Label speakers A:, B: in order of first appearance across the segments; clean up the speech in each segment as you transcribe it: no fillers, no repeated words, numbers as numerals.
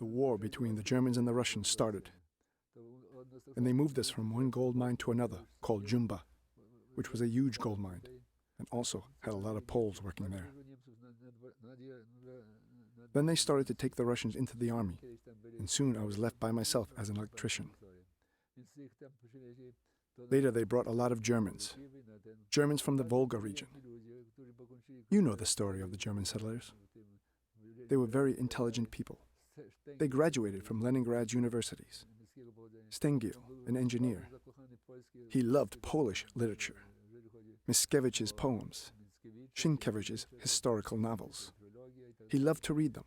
A: The war between the Germans and the Russians started, and they moved us from one gold mine to another, called Jumba, which was a huge gold mine, and also had a lot of Poles working there. Then they started to take the Russians into the army, and soon I was left by myself as an electrician. Later they brought a lot of Germans from the Volga region. You know the story of the German settlers. They were very intelligent people. They graduated from Leningrad's universities. Stengel, an engineer. He loved Polish literature, Mickiewicz's poems, Sienkiewicz's historical novels. He loved to read them.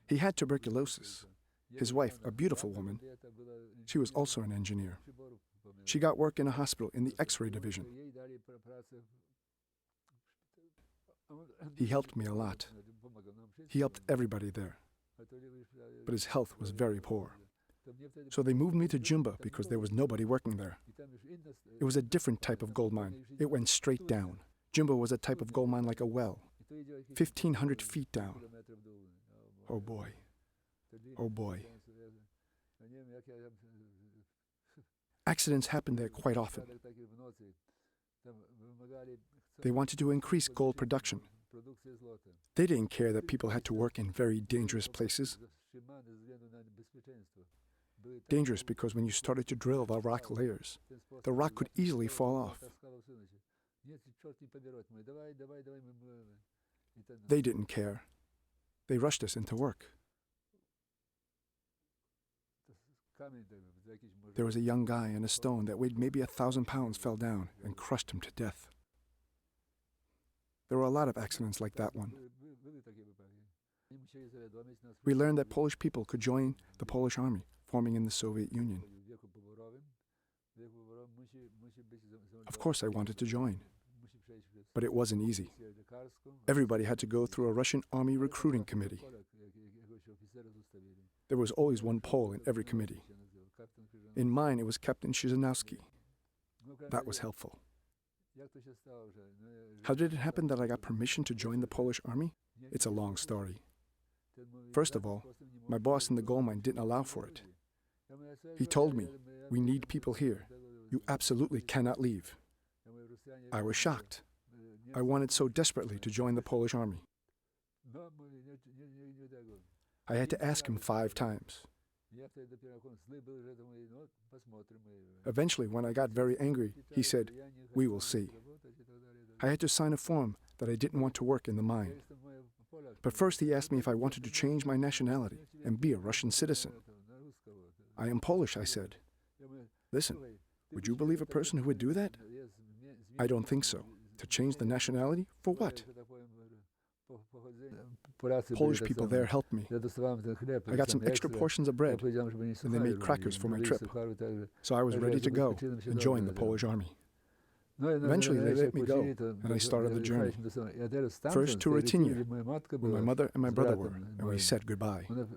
A: He had tuberculosis. His wife, a beautiful woman, she was also an engineer. She got work in a hospital in the X-ray division. He helped me a lot. He helped everybody there. But his health was very poor. So they moved me to Jumba because there was nobody working there. It was a different type of gold mine. It went straight down. Jumba was a type of gold mine like a well, 1,500 feet down. Oh boy. Oh boy. Accidents happened there quite often. They wanted to increase gold production. They didn't care that people had to work in very dangerous places. Dangerous because when you started to drill the rock layers, the rock could easily fall off. They didn't care. They rushed us into work. There was a young guy and a stone that weighed maybe 1,000 pounds fell down and crushed him to death. There were a lot of accidents like that one. We learned that Polish people could join the Polish army, forming in the Soviet Union. Of course I wanted to join, but it wasn't easy. Everybody had to go through a Russian army recruiting committee. There was always one Pole in every committee. In mine, it was Captain Donsky. That was helpful. How did it happen that I got permission to join the Polish army? It's a long story. First of all, my boss in the gold mine didn't allow for it. He told me, "We need people here. You absolutely cannot leave." I was shocked. I wanted so desperately to join the Polish army. I had to ask him 5 times. Eventually, when I got very angry, he said, "We will see." I had to sign a form that I didn't want to work in the mine. But first he asked me if I wanted to change my nationality and be a Russian citizen. "I am Polish," I said. "Listen, would you believe a person who would do that?" "I don't think so. To change the nationality? For what?" Polish people there helped me. I got some extra portions of bread, and they made crackers for my trip. So I was ready to go and join the Polish army. Eventually they let me go, and I started the journey. First to Rutinia, where my mother and my brother were, and we said goodbye. And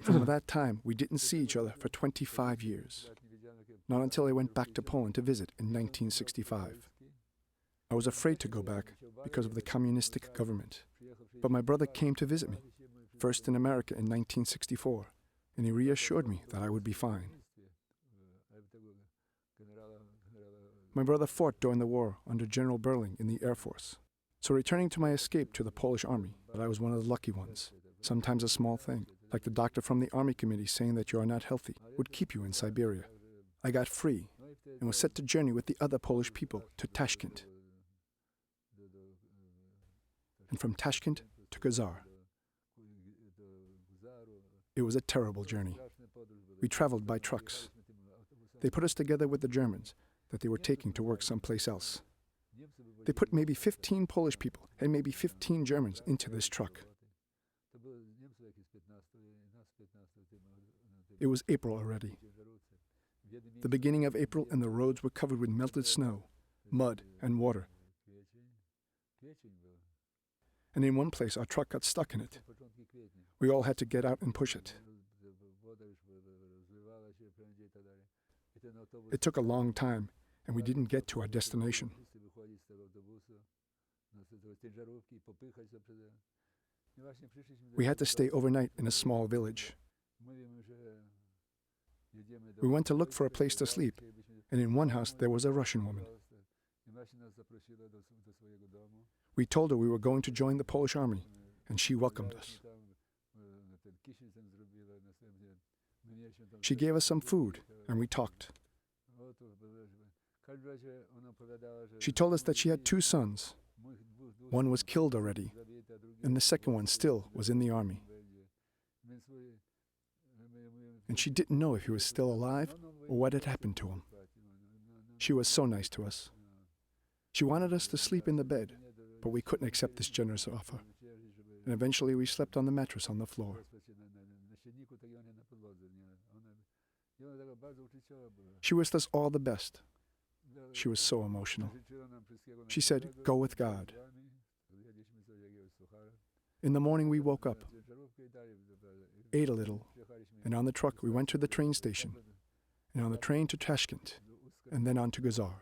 A: from that time, we didn't see each other for 25 years. Not until I went back to Poland to visit in 1965. I was afraid to go back because of the communistic government. But my brother came to visit me, first in America in 1964, and he reassured me that I would be fine. My brother fought during the war under General Berling in the Air Force. So returning to my escape to the Polish army, that I was one of the lucky ones. Sometimes a small thing, like the doctor from the army committee saying that you are not healthy, would keep you in Siberia. I got free and was set to journey with the other Polish people to Tashkent. And from Tashkent to Gazar. It was a terrible journey. We traveled by trucks. They put us together with the Germans that they were taking to work someplace else. They put maybe 15 Polish people and maybe 15 Germans into this truck. It was April already. The beginning of April, and the roads were covered with melted snow, mud, and water. And in one place, our truck got stuck in it. We all had to get out and push it. It took a long time, and we didn't get to our destination. We had to stay overnight in a small village. We went to look for a place to sleep, and in one house there was a Russian woman. We told her we were going to join the Polish army, and she welcomed us. She gave us some food, and we talked. She told us that she had 2 sons. One was killed already, and the second one still was in the army. And she didn't know if he was still alive or what had happened to him. She was so nice to us. She wanted us to sleep in the bed, but we couldn't accept this generous offer. And eventually we slept on the mattress on the floor. She wished us all the best. She was so emotional. She said, "Go with God." In the morning we woke up, ate a little, and on the truck we went to the train station, and on the train to Tashkent, and then on to Guzar.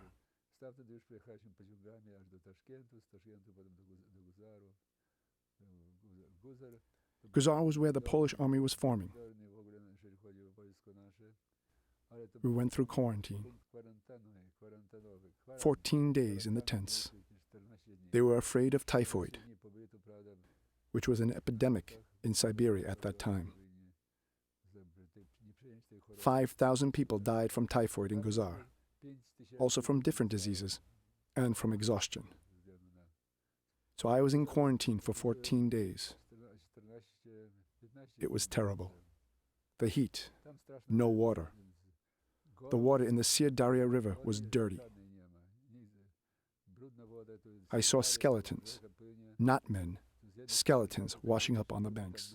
A: Guzar was where the Polish army was forming. We went through quarantine. 14 days in the tents. They were afraid of typhoid, which was an epidemic in Siberia at that time. 5,000 people died from typhoid in Guzar, also from different diseases, and from exhaustion. So I was in quarantine for 14 days. It was terrible. The heat, no water. The water in the Siberia River was dirty. I saw skeletons, not men, skeletons washing up on the banks.